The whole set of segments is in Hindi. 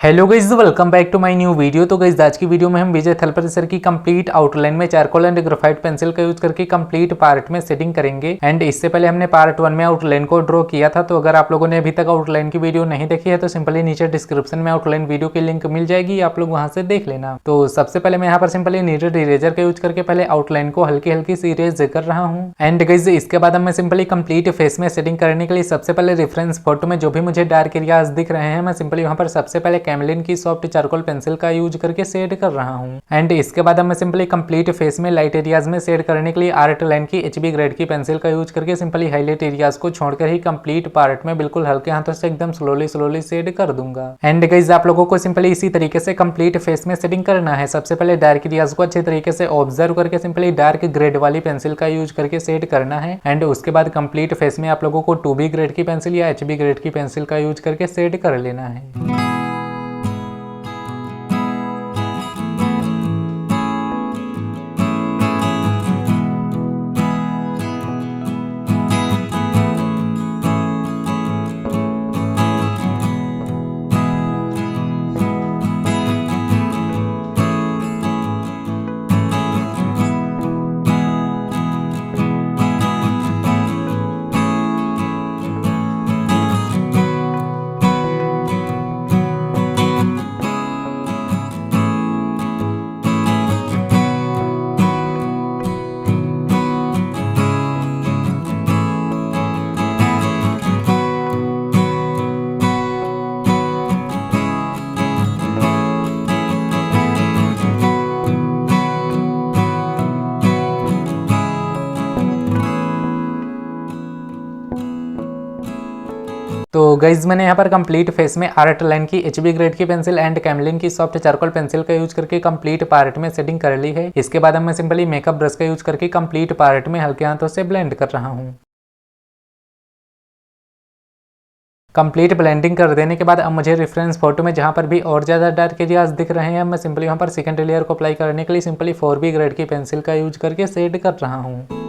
Hello guys, welcome back to my new video. तो गाइस आज की वीडियो में हम विजय थलपति सर की कंप्लीट आउटलाइन में चारकोल एंड ग्रेफाइट पेंसिल का यूज करके कंप्लीट पार्ट में सेटिंग करेंगे। एंड इससे पहले हमने पार्ट 1 में आउटलाइन को ड्रॉ किया था। तो अगर आप लोगों ने अभी तक आउटलाइन की वीडियो नहीं देखी है तो सिंपली नीचे डिस्क्रिप्शन में आउटलाइन वीडियो की लिंक मिल जाएगी, आप लोग वहां से देख लेना। तो सबसे पहले मैं यहाँ पर सिंपली नीडेड इरेजर का यूज करके पहले आउटलाइन को हल्की हल्की सी इरेज कर रहा हूँ। एंड गाइस इसके बाद मैं सिंपली कंप्लीट फेस में सेटिंग करने के लिए सबसे पहले रेफरेंस फोटो में जो भी मुझे डार्क एरियाज दिख रहे हैं, मैं सिंपली वहां पर सबसे पहले कैमलिन की सॉफ्ट चारकोल पेंसिल का यूज करके शेड कर रहा हूं। एंड इसके बाद मैं सिंपली कंप्लीट फेस में लाइट एरियाज में शेड करने के लिए आर्ट लाइन की HB ग्रेड की पेंसिल का यूज करके सिंपली हाईलाइट एरियाज को छोड़कर ही कंप्लीट पार्ट में बिल्कुल हल्के हाथों से एकदम स्लोली शेड कर दूंगा। एंड गाइस आप लोगों को सिंपली इसी तरीके से कंप्लीट फेस में सेटिंग करना है। सबसे पहले डार्क एरियाज को अच्छे तरीके से ऑब्जर्व करके सिंपली डार्क ग्रेड वाली पेंसिल का यूज करके शेड करना है। एंड उसके बाद कंप्लीट फेस में आप लोगों को 2B ग्रेड की पेंसिल या HB ग्रेड की पेंसिल का यूज करके शेड कर लेना है। तो गाइज मैंने यहाँ पर कंप्लीट फेस में आर्ट लाइन की HB ग्रेड की पेंसिल एंड कैमलिन की सॉफ्ट चारकोल पेंसिल का यूज करके कंप्लीट पार्ट में सेटिंग कर ली है। इसके बाद मैं सिंपली मेकअप ब्रश का यूज करके कंप्लीट पार्ट में हल्के हाथों से ब्लेंड कर रहा हूँ। कंप्लीट ब्लेंडिंग कर देने के बाद अब मुझे रेफरेंस फोटो में जहाँ पर भी और ज़्यादा डार्क एरियाज दिख रहे हैं, मैं सिंपली वहाँ पर सेकंड लेयर को अप्लाई करने के लिए सिंपली 4B ग्रेड की पेंसिल का यूज करके शेड कर रहा हूँ।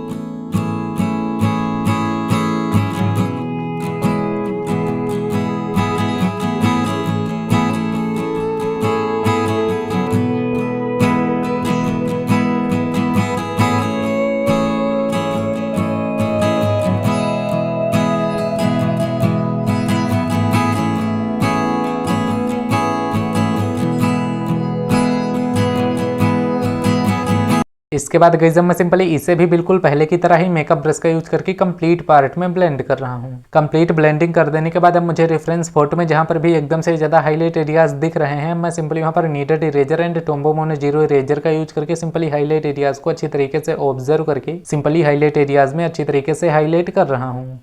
इसके बाद गाइस मैं सिंपली इसे भी बिल्कुल पहले की तरह ही मेकअप ब्रश का यूज करके कंप्लीट पार्ट में ब्लेंड कर रहा हूँ। कंप्लीट ब्लेंडिंग कर देने के बाद अब मुझे रेफरेंस फोटो में जहाँ पर भी एकदम से ज़्यादा हाईलाइट एरियाज दिख रहे हैं, मैं सिंपली वहाँ पर needed eraser and Tombow mono zero eraser का यूज करके सिंपली हाईलाइट एरियाज को अच्छी तरीके से ऑब्जर्व करके सिंपली हाईलाइट एरियाज में अच्छी तरीके से हाईलाइट कर रहा हूँ।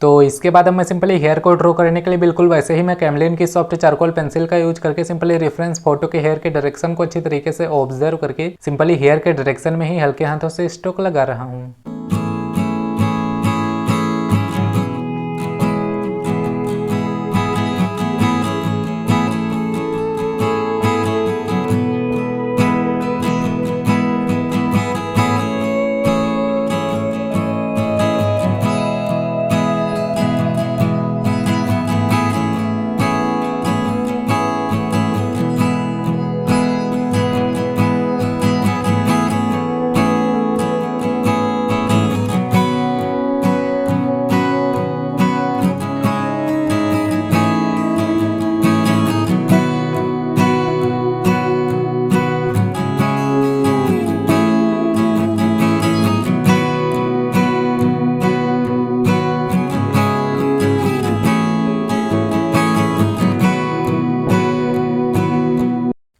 तो इसके बाद अब मैं सिंपली हेयर को ड्रॉ करने के लिए बिल्कुल वैसे ही मैं कैमलिन की सॉफ्ट चारकोल पेंसिल का यूज करके सिंपली रेफरेंस फोटो के हेयर के डायरेक्शन को अच्छी तरीके से ऑब्जर्व करके सिंपली हेयर के डायरेक्शन में ही हल्के हाथों से स्ट्रोक लगा रहा हूँ।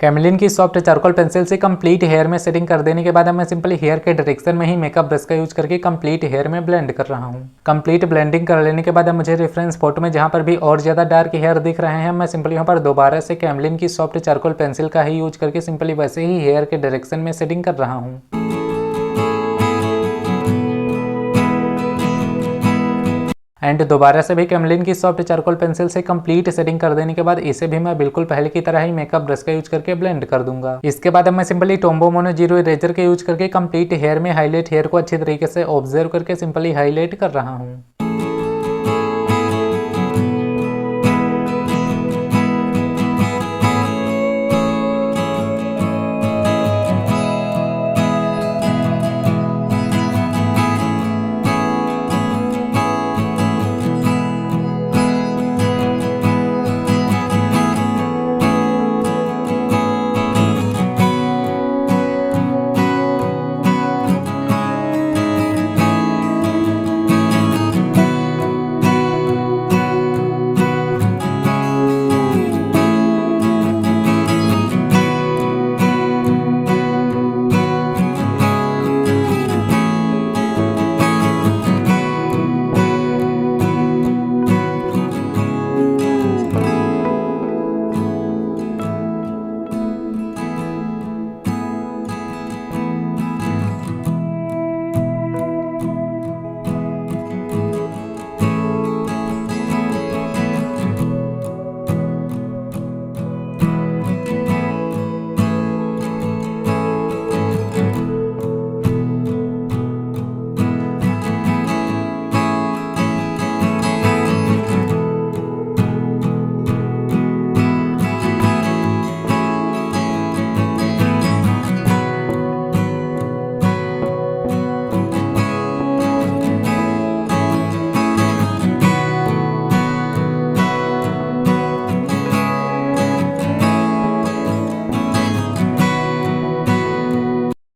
कैमलिन की सॉफ्ट चारकोल पेंसिल से कंप्लीट हेयर में सेटिंग कर देने के बाद मैं सिंपली हेयर के डायरेक्शन में ही मेकअप ब्रश का यूज करके कंप्लीट हेयर में ब्लेंड कर रहा हूँ। कंप्लीट ब्लेंडिंग कर लेने के बाद मुझे रेफरेंस फोटो में जहाँ पर भी और ज़्यादा डार्क हेयर दिख रहे हैं, मैं सिंपली यहाँ पर दोबारा से कैमलिन की सॉफ्ट चारकोल पेंसिल का ही यूज करके सिंपली वैसे ही हेयर के डायरेक्शन में सेटिंग कर रहा हूँ। एंड दोबारा से भी कैमलिन की सॉफ्ट चारकोल पेंसिल से कंप्लीट सेटिंग कर देने के बाद इसे भी मैं बिल्कुल पहले की तरह ही मेकअप ब्रश का यूज करके ब्लेंड कर दूंगा। इसके बाद अब मैं simply Tombow mono zero eraser के यूज करके कंप्लीट हेयर में हाईलाइट हेयर को अच्छी तरीके से ऑब्जर्व करके सिंपली हाईलाइट कर रहा हूँ।